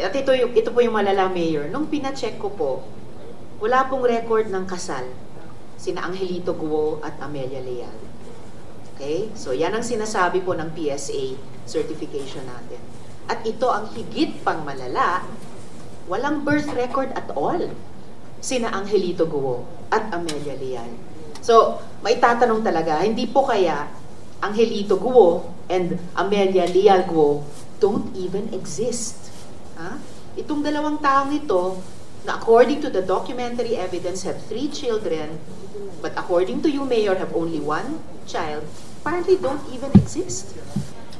At ito po yung malala, Mayor. Nung pina-check ko po, wala pong record ng kasal sina Angelito Guo at Amelia Leal. Okay? So yan ang sinasabi po ng PSA certification natin. At ito ang higit pang malala, walang birth record at all sina Angelito Guo at Amelia Leal. So, may tatanong talaga, hindi po kaya Angelito Guo and Amelia Leal Guo don't even exist? Ha? Itong dalawang taong ito, na according to the documentary evidence have 3 children, but according to you, Mayor, have only 1 child, apparently don't even exist.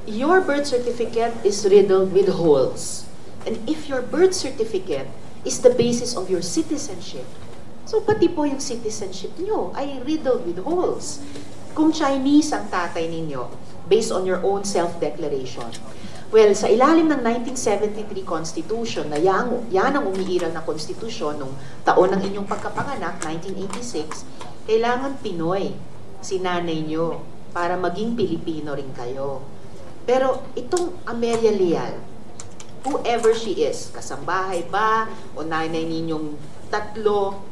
Your birth certificate is riddled with holes. And if your birth certificate is the basis of your citizenship, so pati po yung citizenship nyo ay riddled with holes. Kung Chinese ang tatay ninyo, based on your own self-declaration, well, sa ilalim ng 1973 Constitution, na yan ang umiiral na konstitusyon nung taon ng inyong pagkapanganak, 1986, kailangan Pinoy si nanay nyo para maging Pilipino rin kayo. Pero itong Amelia Leal, whoever she is, kasambahay ba o nanay ninyong tatlo,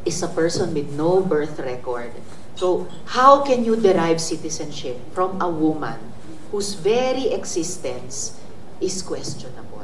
is a person with no birth record. So, how can you derive citizenship from a woman whose very existence is questionable?